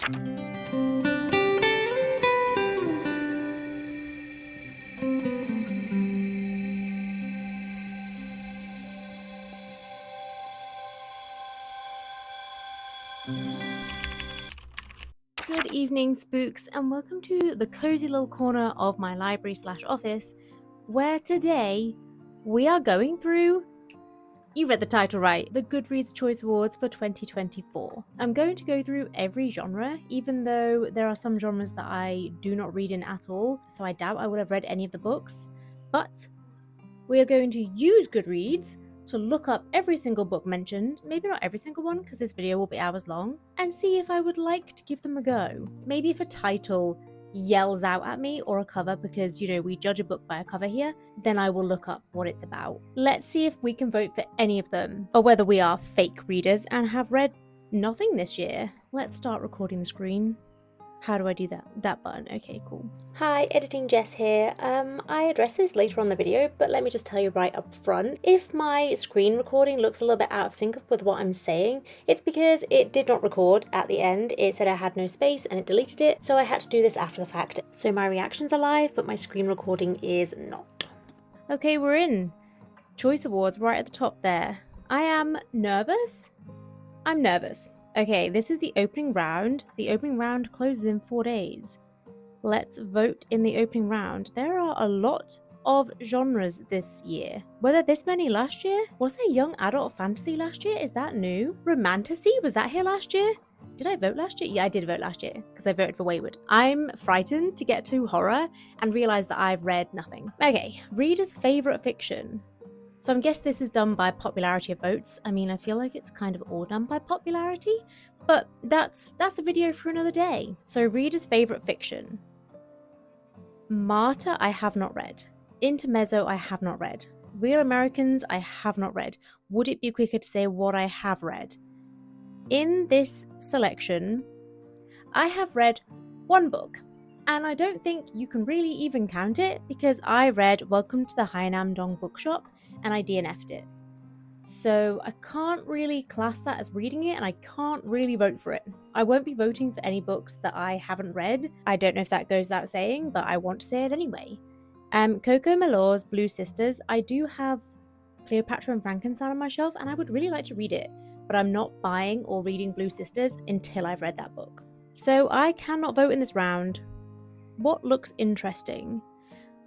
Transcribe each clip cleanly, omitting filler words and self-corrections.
Good evening, spooks, and welcome to the cozy little corner of my library/office, where today we are going through, you read the title right, the Goodreads Choice Awards for 2024. I'm going to go through every genre, even though there are some genres that I do not read in at all, so I doubt I would have read any of the books, but we are going to use Goodreads to look up every single book mentioned, maybe not every single one because this video will be hours long, and see if I would like to give them a go. Maybe if a title yells out at me, or a cover, because we judge a book by a cover here, then I will look up what it's about. Let's see if we can vote for any of them, or whether we are fake readers and have read nothing this year. Let's start recording the screen. How do I do that? That button. Okay, cool. Hi, Editing Jess here. I address this later on the video, but let me just tell you right up front. If my screen recording looks a little bit out of sync with what I'm saying, it's because it did not record at the end. It said I had no space and it deleted it, so I had to do this after the fact. So my reactions are live, but my screen recording is not. Okay, we're in. Choice Awards right at the top there. I am nervous. I'm nervous. Okay, this is the opening round. The opening round closes in 4 days. Let's vote in the opening round. There are a lot of genres this year. Were there this many last year? Was there young adult fantasy last year? Is that new? Romantasy? Was that here last year? Did I vote last year? Yeah, I did vote last year because I voted for Wayward. I'm frightened to get to horror and realize that I've read nothing. Okay, readers' favorite fiction. So I guess this is done by popularity of votes. I mean, I feel like it's kind of all done by popularity, but that's a video for another day. So readers' favorite fiction. Martyr, I have not read. Intermezzo, I have not read. Real Americans, I have not read. Would it be quicker to say what I have read? In this selection, I have read one book, and I don't think you can really even count it because I read Welcome to the Hainam Dong Bookshop and I DNF'd it. So I can't really class that as reading it, and I can't really vote for it. I won't be voting for any books that I haven't read. I don't know if that goes without saying, but I want to say it anyway. Coco Mallore's Blue Sisters. I do have Cleopatra and Frankenstein on my shelf, and I would really like to read it, but I'm not buying or reading Blue Sisters until I've read that book. So I cannot vote in this round. What looks interesting?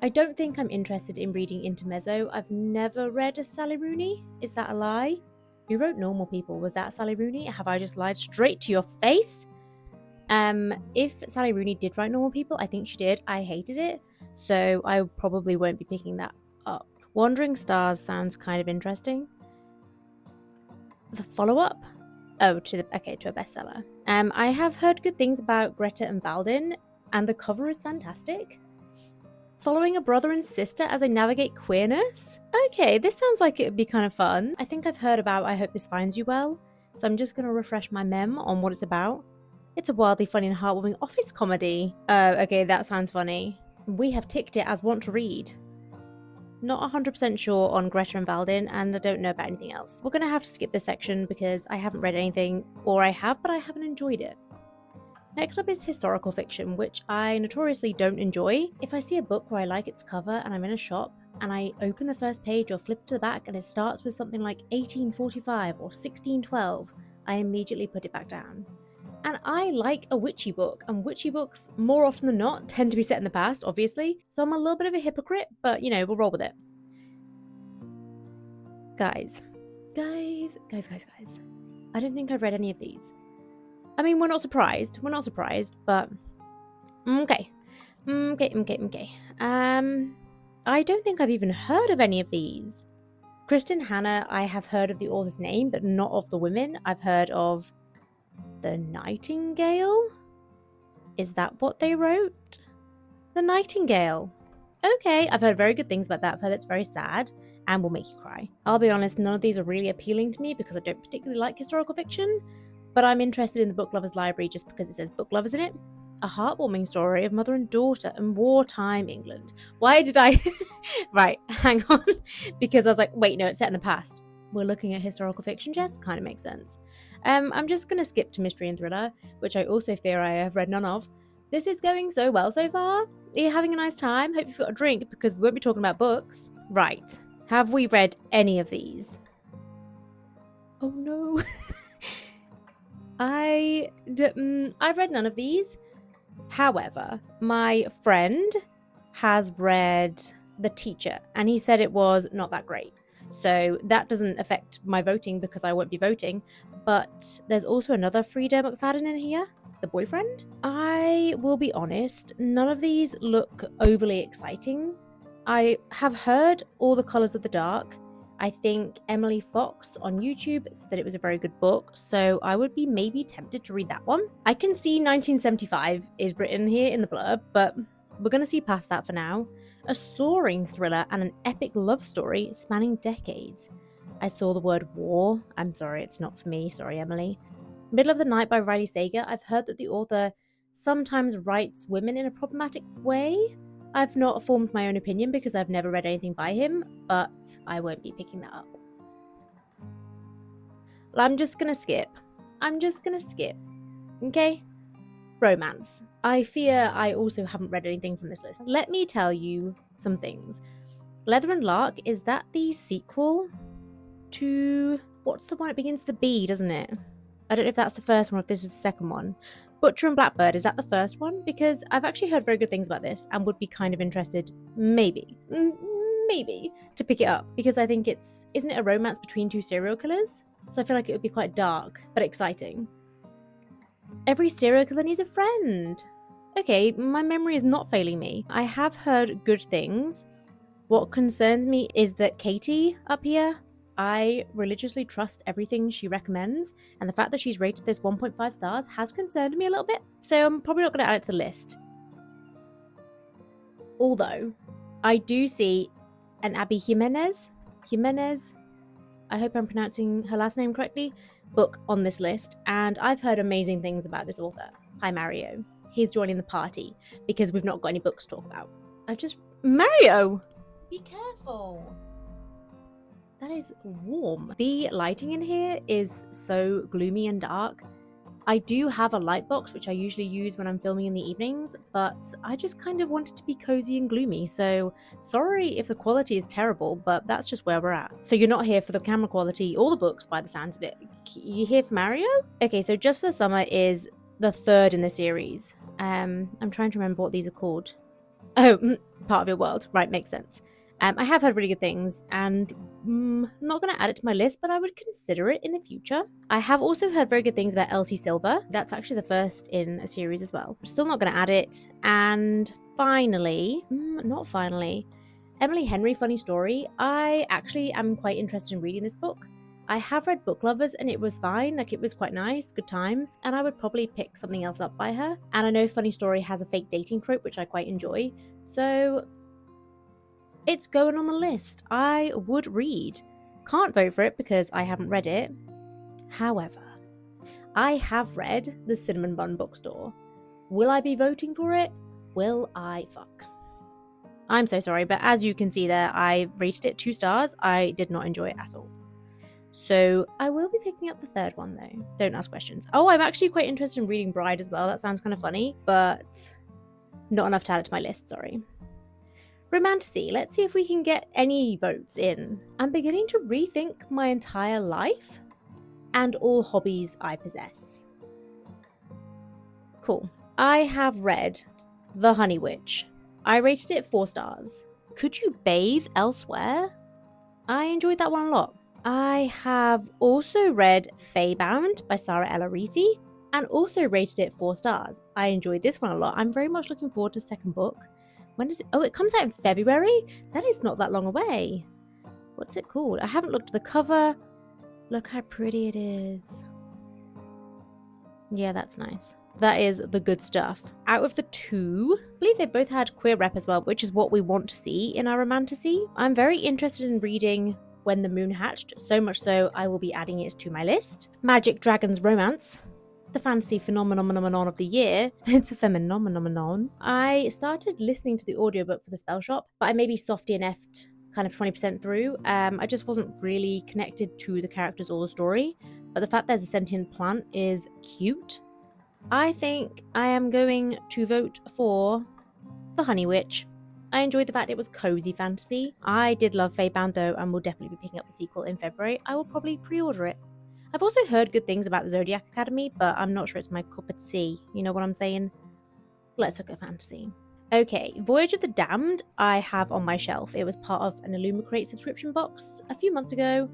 I don't think I'm interested in reading Intermezzo. I've never read a Sally Rooney. Is that a lie? You wrote Normal People. Was that Sally Rooney? Have I just lied straight to your face? If Sally Rooney did write Normal People, I think she did. I hated it, so I probably won't be picking that up. Wandering Stars sounds kind of interesting. The follow-up? Oh, to a bestseller. I have heard good things about Greta and Valdin, and the cover is fantastic. Following a brother and sister as they navigate queerness? Okay, this sounds like it would be kind of fun. I think I've heard about I Hope This Finds You Well, so I'm just going to refresh my mem on what it's about. It's a wildly funny and heartwarming office comedy. Okay, that sounds funny. We have ticked it as want to read. Not 100% sure on Greta and Valdin, and I don't know about anything else. We're going to have to skip this section because I haven't read anything, or I have, but I haven't enjoyed it. Next up is historical fiction, which I notoriously don't enjoy. If I see a book where I like its cover and I'm in a shop and I open the first page or flip to the back and it starts with something like 1845 or 1612, I immediately put it back down. And I like a witchy book, and witchy books, more often than not, tend to be set in the past, obviously, so I'm a little bit of a hypocrite, but we'll roll with it. Guys. I don't think I've read any of these. I mean, we're not surprised, but okay. I don't think I've even heard of any of these. Kristen Hanna, I have heard of the author's name, but not of the women. I've heard of The Nightingale? Is that what they wrote? The Nightingale. Okay, I've heard very good things about that. I've heard it's very sad and will make you cry. I'll be honest, none of these are really appealing to me because I don't particularly like historical fiction, but I'm interested in the Book Lovers Library just because it says book lovers in it. A heartwarming story of mother and daughter in wartime England. Why did I... Right, hang on. Because I was like, wait, no, it's set in the past. We're looking at historical fiction, Jess? Kind of makes sense. I'm just going to skip to mystery and thriller, which I also fear I have read none of. This is going so well so far. Are you having a nice time? Hope you've got a drink because we won't be talking about books. Right. Have we read any of these? Oh no. I've read none of these. However, my friend has read The Teacher and he said it was not that great. So that doesn't affect my voting because I won't be voting. But there's also another Frida McFadden in here, The Boyfriend. I will be honest, none of these look overly exciting. I have heard All the Colours of the Dark. I think Emily Fox on YouTube said that it was a very good book, so I would be maybe tempted to read that one. I can see 1975 is written here in the blurb, but we're going to see past that for now. A soaring thriller and an epic love story spanning decades. I saw the word war. I'm sorry, it's not for me. Sorry, Emily. Middle of the Night by Riley Sager. I've heard that the author sometimes writes women in a problematic way. I've not formed my own opinion because I've never read anything by him, but I won't be picking that up. I'm just gonna skip. Okay? Romance. I fear I also haven't read anything from this list. Let me tell you some things. Leather and Lark, is that the sequel to... What's the one? It begins with the B, doesn't it? I don't know if that's the first one or if this is the second one. Butcher and Blackbird, is that the first one? Because I've actually heard very good things about this and would be kind of interested, maybe, to pick it up. Because I think isn't it a romance between two serial killers? So I feel like it would be quite dark, but exciting. Every serial killer needs a friend. Okay, my memory is not failing me. I have heard good things. What concerns me is that Katie up here, I religiously trust everything she recommends, and the fact that she's rated this 1.5 stars has concerned me a little bit, so I'm probably not going to add it to the list. Although, I do see an Abby Jimenez, I hope I'm pronouncing her last name correctly, book on this list, and I've heard amazing things about this author. Hi Mario. He's joining the party, because we've not got any books to talk about. Mario! Be careful! That is warm. The lighting in here is so gloomy and dark. I do have a light box, which I usually use when I'm filming in the evenings, but I just kind of wanted to be cozy and gloomy, so sorry if the quality is terrible, but that's just where we're at. So you're not here for the camera quality or the books by the sounds of it. You're here for Mario? Okay, so Just for the Summer is the third in the series. I'm trying to remember what these are called. Oh, Part of Your World. Right, makes sense. I have heard really good things, and I'm not going to add it to my list, but I would consider it in the future. I have also heard very good things about Elsie Silver. That's actually the first in a series as well. I'm still not going to add it. And finally, Emily Henry, Funny Story. I actually am quite interested in reading this book. I have read Book Lovers and it was fine, like it was quite nice, good time, and I would probably pick something else up by her. And I know Funny Story has a fake dating trope, which I quite enjoy, so it's going on the list. I would read. Can't vote for it because I haven't read it. However, I have read The Cinnamon Bun Bookstore. Will I be voting for it? Will I fuck? I'm so sorry, but as you can see there, I rated it 2 stars. I did not enjoy it at all. So I will be picking up the third one though. Don't ask questions. Oh, I'm actually quite interested in reading Bride as well. That sounds kind of funny, but not enough to add it to my list, sorry. Romantasy, let's see if we can get any votes in. I'm beginning to rethink my entire life and all hobbies I possess. Cool. I have read The Honey Witch. I rated it 4 stars. Could You Bathe Elsewhere? I enjoyed that one a lot. I have also read Faybound by Sarah Ella Reefy and also rated it 4 stars. I enjoyed this one a lot. I'm very much looking forward to the second book. When does it? Oh, it comes out in February? That is not that long away. What's it called? I haven't looked at the cover. Look how pretty it is. Yeah, that's nice. That is the good stuff. Out of the 2, I believe they both had queer rep as well, which is what we want to see in our Romantasy. I'm very interested in reading When the Moon Hatched, so much so I will be adding it to my list. Magic Dragons Romance. The fantasy phenomenon of the year. It's a phenomenon. I started listening to the audiobook for the Spell Shop, but I maybe softy NF'd kind of 20% through. I just wasn't really connected to the characters or the story, but the fact there's a sentient plant is cute. I think I am going to vote for The Honey Witch. I enjoyed the fact it was cozy fantasy. I did love Fave though, and will definitely be picking up the sequel in February. I will probably pre-order it. I've also heard good things about the Zodiac Academy, but I'm not sure it's my cup of tea. You know what I'm saying? Let's look at fantasy. Okay, Voyage of the Damned I have on my shelf. It was part of an Illumicrate subscription box a few months ago.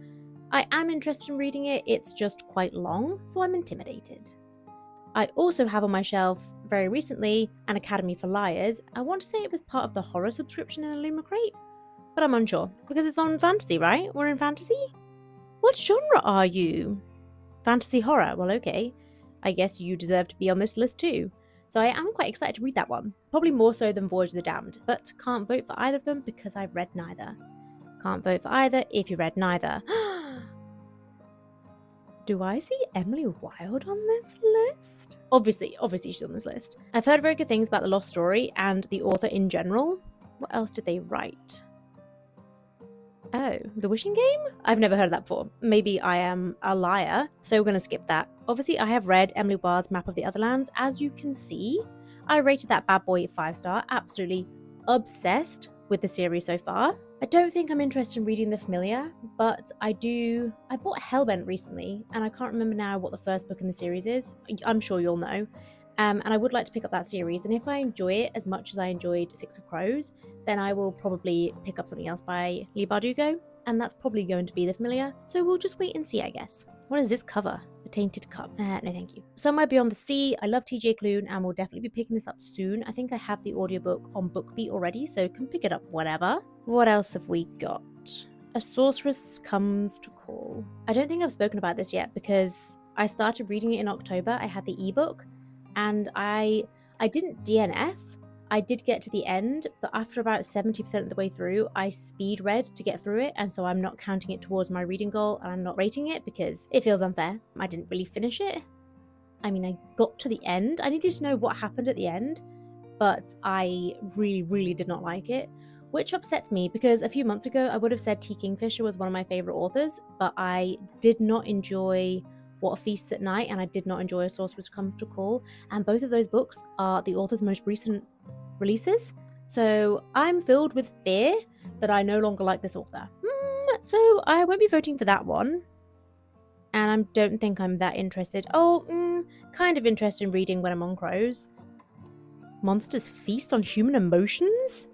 I am interested in reading it, it's just quite long, so I'm intimidated. I also have on my shelf, very recently, An Academy for Liars. I want to say it was part of the horror subscription in Illumicrate, but I'm unsure, because it's on fantasy, right? We're in fantasy? What genre are you? Fantasy horror, well okay. I guess you deserve to be on this list too. So I am quite excited to read that one, probably more so than Voyage of the Damned, but can't vote for either of them because I've read neither. Can't vote for either if you read neither. Do I see Emily Wilde on this list? Obviously she's on this list. I've heard very good things about The Lost Story and the author in general. What else did they write? Oh, The Wishing Game? I've never heard of that before. Maybe I am a liar, so we're going to skip that. Obviously, I have read Emily Wilde's Map of the Otherlands. As you can see, I rated that bad boy 5-star. Absolutely obsessed with the series so far. I don't think I'm interested in reading The Familiar, but I bought Hellbent recently, and I can't remember now what the first book in the series is. I'm sure you'll know. And I would like to pick up that series, and if I enjoy it as much as I enjoyed Six of Crows, then I will probably pick up something else by Leigh Bardugo, and that's probably going to be The Familiar, so we'll just wait and see, I guess. What is this cover? The Tainted Cup. No thank you. Somewhere Beyond the Sea. I love TJ Klune and will definitely be picking this up soon. I think I have the audiobook on BookBeat already, so can pick it up whenever. What else have we got? A Sorceress Comes to Call. I don't think I've spoken about this yet because I started reading it in October. I had the ebook, and I didn't DNF. I did get to the end, but after about 70% of the way through, I speed read to get through it, and so I'm not counting it towards my reading goal, and I'm not rating it because it feels unfair. I didn't really finish it. I mean, I got to the end. I needed to know what happened at the end, but I really did not like it, which upsets me because a few months ago, I would have said T. Kingfisher was one of my favourite authors, but I did not enjoy What Feasts at Night, and I did not enjoy A Sorceress Comes to Call, and both of those books are the author's most recent releases, so I'm filled with fear that I no longer like this author. So I won't be voting for that one, and I don't think I'm that interested. Kind of interested in reading When Among Crows. Monsters Feast on Human Emotions?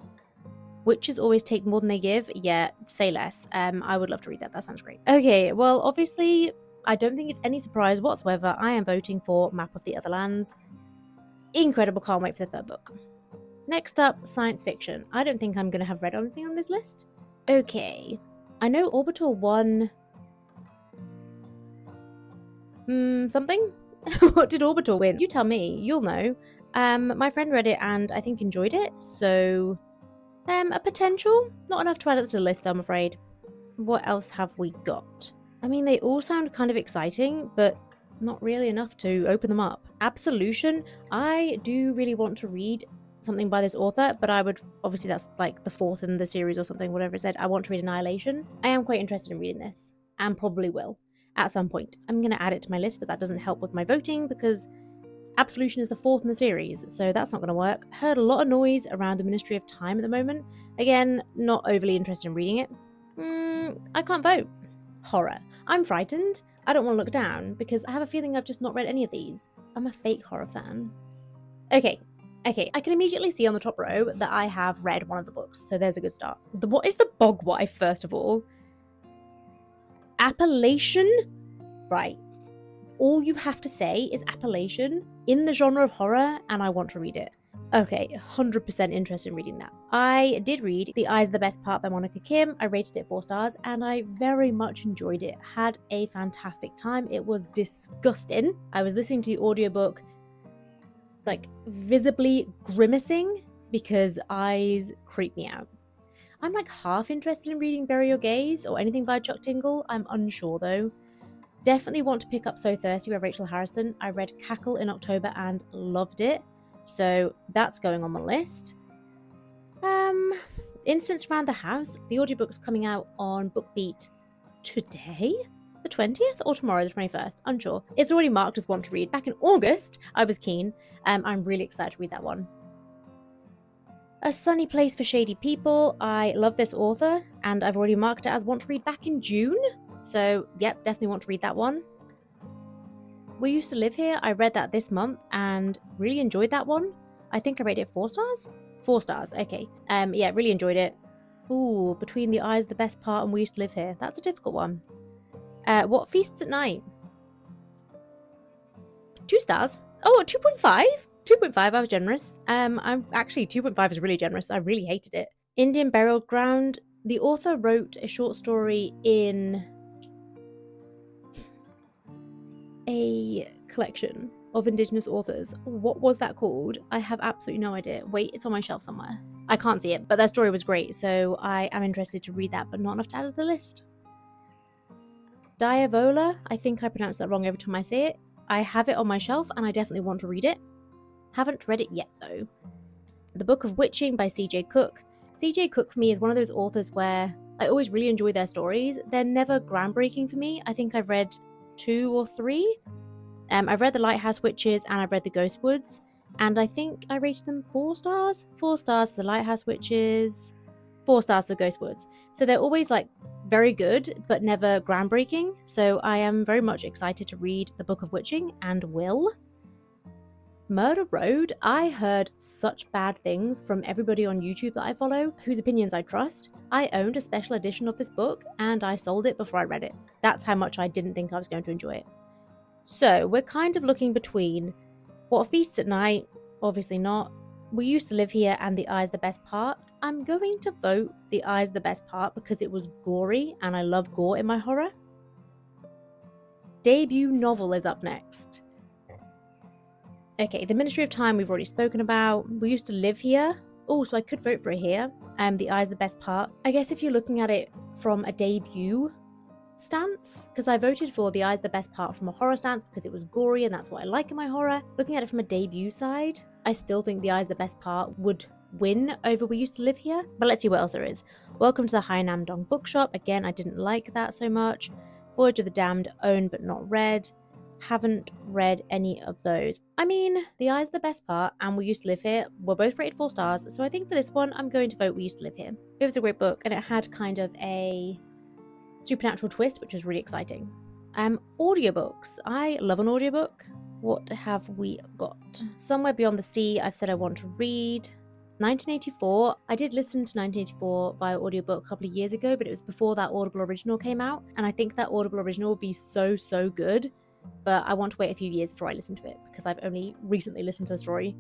Witches always take more than they give? Yeah, say less. I would love to read that. That sounds great. Okay, well, obviously, I don't think it's any surprise whatsoever. I am voting for Map of the Otherlands. Incredible, can't wait for the third book. Next up, science fiction. I don't think I'm going to have read anything on this list. Okay. I know Orbital won... something? What did Orbital win? You tell me. You'll know. My friend read it and I think enjoyed it, so... a potential? Not enough to add it to the list, though, I'm afraid. What else have we got? I mean, they all sound kind of exciting, but not really enough to open them up. Absolution. I do really want to read something by this author, but I would, obviously that's like the fourth in the series or something, whatever it said. I want to read Annihilation. I am quite interested in reading this, and probably will at some point. I'm going to add it to my list, but that doesn't help with my voting because Absolution is the fourth in the series, so that's not going to work. Heard a lot of noise around the Ministry of Time at the moment. Again, not overly interested in reading it. I can't vote. Horror. I'm frightened. I don't want to look down because I have a feeling I've just not read any of these. I'm a fake horror fan. Okay, I can immediately see on the top row that I have read one of the books, so there's a good start. What is the bog wife, first of all? Appellation? Right. All you have to say is appellation in the genre of horror, and I want to read it. Okay, 100% interested in reading that. I did read The Eyes Are the Best Part by Monica Kim. I rated it 4 stars, and I very much enjoyed it. Had a fantastic time. It was disgusting. I was listening to the audiobook like visibly grimacing because eyes creep me out. I'm like half interested in reading Bury Your Gaze or anything by Chuck Tingle. I'm unsure though. Definitely want to pick up So Thirsty by Rachel Harrison. I read Cackle in October and loved it, so that's going on the list. Instance Around the House. The audiobook's coming out on BookBeat today. the 20th or tomorrow, the 21st, unsure. It's already marked as want to read. Back in August, I was keen. I'm really excited to read that one. A Sunny Place for Shady People. I love this author, and I've already marked it as want to read back in June. So, yep, definitely want to read that one. We Used to Live Here. I read that this month and really enjoyed that one. I think I rated it 4 stars? 4 stars, okay. Yeah, really enjoyed it. Ooh, Between the Eyes, the Best Part, and We Used to Live Here. That's a difficult one. What Feasts at Night? 2 stars. Oh, 2.5? 2.5, I was generous. I'm actually 2.5 is really generous. I really hated it. Indian Burial Ground. The author wrote a short story in a collection of Indigenous authors. What was that called? I have absolutely no idea. Wait, it's on my shelf somewhere. I can't see it, but their story was great, so I am interested to read that, but not enough to add to the list. Diavola. I think I pronounce that wrong every time I say it. I have it on my shelf, and I definitely want to read it. Haven't read it yet, though. The Book of Witching by C.J. Cook. C.J. Cook, for me, is one of those authors where I always really enjoy their stories. They're never groundbreaking for me. I think I've read 2 or 3. I've read The Lighthouse Witches, and I've read The Ghost Woods, and I think I rated them 4 stars. 4 stars for The Lighthouse Witches, 4 stars for The Ghost Woods. So they're always, like, very good, but never groundbreaking. So I am very much excited to read The Book of Witching, and will. Murder Road. I heard such bad things from everybody on YouTube that I follow, whose opinions I trust. I owned a special edition of this book, and I sold it before I read it. That's how much I didn't think I was going to enjoy it. So we're kind of looking between What Feasts at Night, obviously not, We Used to Live Here, and The Eye's the Best Part. I'm going to vote The Eye's the Best Part because it was gory, and I love gore in my horror. Debut novel is up next. Okay, The Ministry of Time we've already spoken about. We Used to Live Here. Oh, so I could vote for it here. The Eye's the Best Part. I guess if you're looking at it from a debut stance, because I voted for The Eye's the Best Part from a horror stance because it was gory and that's what I like in my horror. Looking at it from a debut side, I still think The Eye's the Best Part would win over We Used to Live Here. But let's see what else there is. Welcome to the Hainam Dong Bookshop. Again, I didn't like that so much. Voyage of the Damned, owned but not read. Haven't read any of those. I mean, The Eye's the Best Part and We Used to Live Here were both rated 4 stars, so I think for this one, I'm going to vote We Used to Live Here. It was a great book, and it had kind of a supernatural twist, which was really exciting. Audiobooks. I love an audiobook. What have we got? Somewhere Beyond the Sea, I've said I want to read. 1984. I did listen to 1984 via audiobook a couple of years ago, but it was before that Audible original came out, and I think that Audible original would be so good. But I want to wait a few years before I listen to it because I've only recently listened to the story.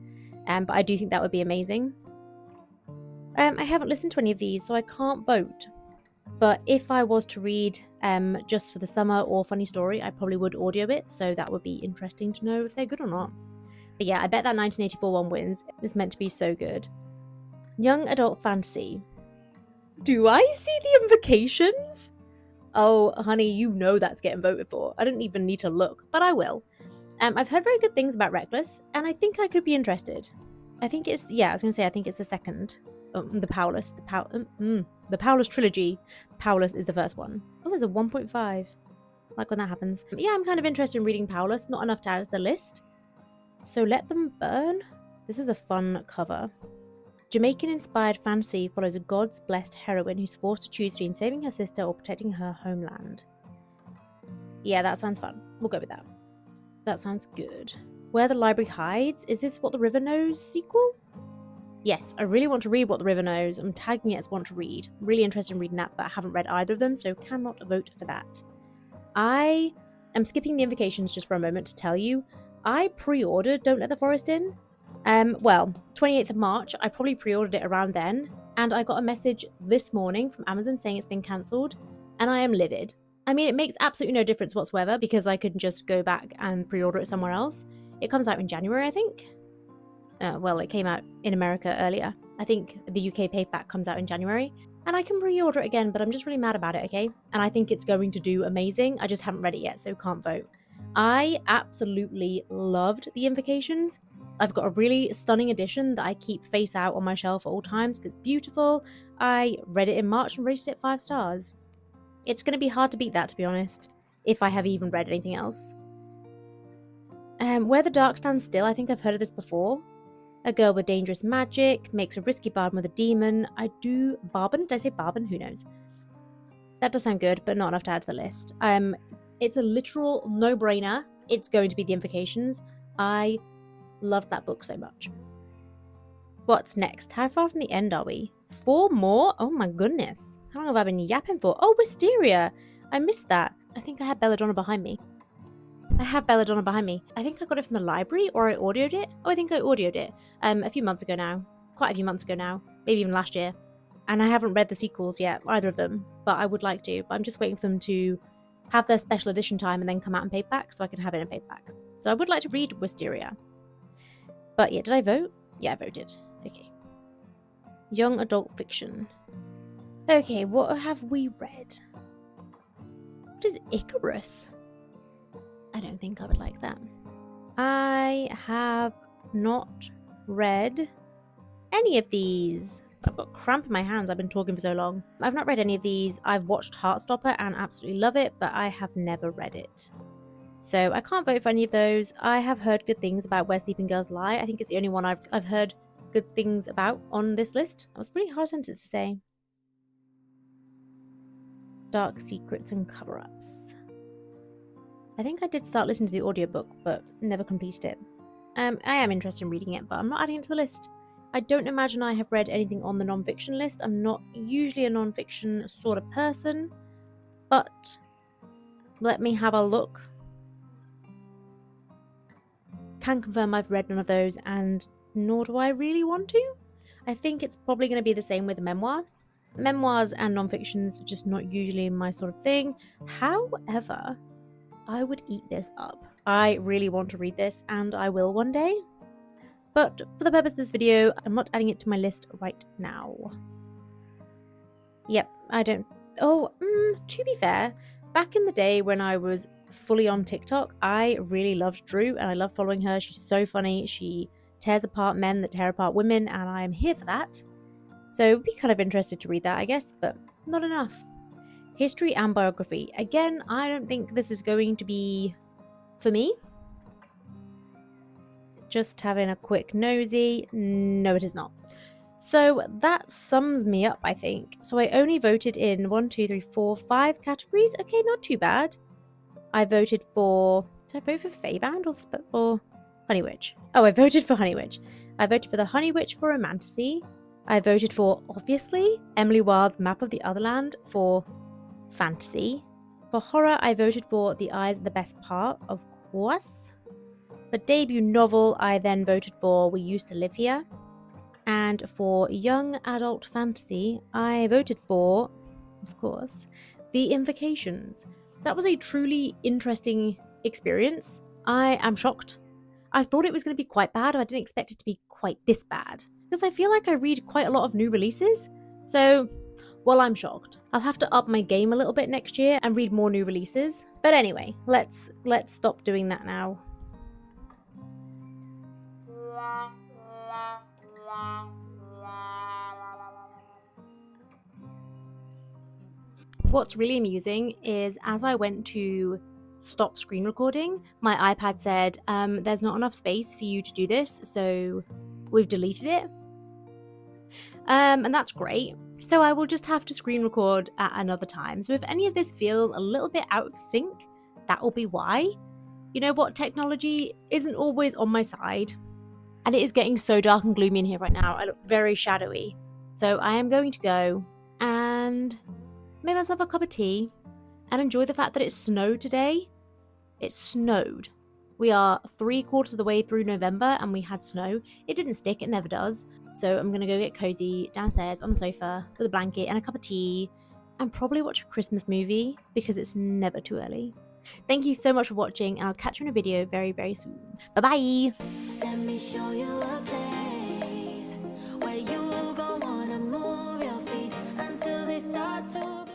But I do think that would be amazing. I haven't listened to any of these, so I can't vote. But if I was to read just for the summer or funny story, I probably would audio it, so that would be interesting to know if they're good or not. But yeah, I bet that 1984 one wins. It's meant to be so good. Young adult fantasy. Do I see the invocations? Oh, honey, you know that's getting voted for. I don't even need to look, but I will. I've heard very good things about Reckless, and I think I could be interested. I think it's, yeah, I was going to say, I think it's the second. The Powerless. The Powerless trilogy. Powerless is the first one. Oh, there's a 1.5. Like when that happens. Yeah, I'm kind of interested in reading Powerless. Not enough to add to the list. So Let Them Burn. This is a fun cover. Jamaican-inspired fantasy follows a gods-blessed heroine who's forced to choose between saving her sister or protecting her homeland. Yeah, that sounds fun. We'll go with that. That sounds good. Where the Library Hides. Is this What the River Knows sequel? Yes, I really want to read What the River Knows. I'm tagging it as want to read. I'm really interested in reading that, but I haven't read either of them, so cannot vote for that. I am skipping the invocations just for a moment to tell you. I pre-ordered Don't Let the Forest In. Well, 28th of March, I probably pre-ordered it around then, and I got a message this morning from Amazon saying it's been cancelled, and I am livid. I mean, it makes absolutely no difference whatsoever because I could just go back and pre-order it somewhere else. It comes out in January, I think. Well, it came out in America earlier. I think the UK paperback comes out in January, and I can pre-order it again, but I'm just really mad about it, okay? And I think it's going to do amazing. I just haven't read it yet, so can't vote. I absolutely loved the invocations. I've got a really stunning edition that I keep face out on my shelf at all times because it's beautiful. I read it in March and rated it 5 stars. It's going to be hard to beat that, to be honest. if I have even read anything else. Where the Dark Stands Still, I think I've heard of this before. A girl with dangerous magic makes a risky bargain with a demon. Bargain? Did I say bargain? Who knows? That does sound good, but not enough to add to the list. It's a literal no-brainer. It's going to be The Invocations. I loved that book so much. What's next? How far from the end are we? 4 more? Oh my goodness. How long have I been yapping for? Oh, Wisteria! I missed that. I think I had Belladonna behind me. I think I got it from the library, or I audioed it. Oh, I think I audioed it a few months ago now. Quite a few months ago now. Maybe even last year. And I haven't read the sequels yet, either of them. But I would like to. But I'm just waiting for them to have their special edition time and then come out in paperback so I can have it in paperback. So I would like to read Wisteria. But yeah, did I vote? Yeah, I voted. Okay. Young adult fiction. Okay, what have we read? What is Icarus? I don't think I would like that. I have not read any of these. I've got cramp in my hands. I've been talking for so long. I've not read any of these. I've watched Heartstopper and absolutely love it, but I have never read it. So I can't vote for any of those. I have heard good things about Where Sleeping Girls Lie. I think it's the only one I've heard good things about on this list. That was a pretty hard sentence to say. Dark Secrets and Cover-Ups. I think I did start listening to the audiobook, but never completed it. I am interested in reading it, but I'm not adding it to the list. I don't imagine I have read anything on the non-fiction list. I'm not usually a non-fiction sort of person, but let me have a look. Can confirm I've read none of those, and nor do I really want to. I think it's probably going to be the same with the memoir. Memoirs and non-fiction's just not usually my sort of thing. However, I would eat this up. I really want to read this, and I will one day. But for the purpose of this video, I'm not adding it to my list right now. Yep, I don't... Oh, to be fair, back in the day when I was fully on TikTok, I really loved Drew, and I love following her. She's so funny. She tears apart men that tear apart women, and I'm here for that. So be kind of interested to read that, I guess, but not enough. History and biography. Again, I don't think this is going to be for me. Just having a quick nosy. No, it is not. So that sums me up, I think. So I only voted in 5 categories. Okay, not too bad. I voted for... Did I vote for Fave or Honey Witch? Oh, I voted for Honey Witch. I voted for the Honey Witch for Romantasy. I voted for, obviously, Emily Wilde's Map of the Otherland for fantasy. For horror, I voted for The Eyes Are the Best Part, of course. For debut novel, I then voted for We Used to Live Here. And for young adult fantasy, I voted for, of course, The Invocations. That was a truly interesting experience. I am shocked. I thought it was going to be quite bad, but I didn't expect it to be quite this bad. Because I feel like I read quite a lot of new releases. So, well, I'm shocked. I'll have to up my game a little bit next year and read more new releases. But anyway, let's stop doing that now. What's really amusing is as I went to stop screen recording, my iPad said, there's not enough space for you to do this, so we've deleted it. And that's great. So I will just have to screen record at another time. So if any of this feels a little bit out of sync, that will be why. You know what? Technology isn't always on my side. And it is getting so dark and gloomy in here right now. I look very shadowy. So I am going to go and make myself a cup of tea and enjoy the fact that it snowed today. It snowed. We are 3/4 of the way through November and we had snow. It didn't stick, it never does. So I'm gonna go get cozy downstairs on the sofa with a blanket and a cup of tea and probably watch a Christmas movie because it's never too early. Thank you so much for watching and I'll catch you in a video very, very soon. Bye-bye! Let me show you a place where you gon' wanna move your feet until they start to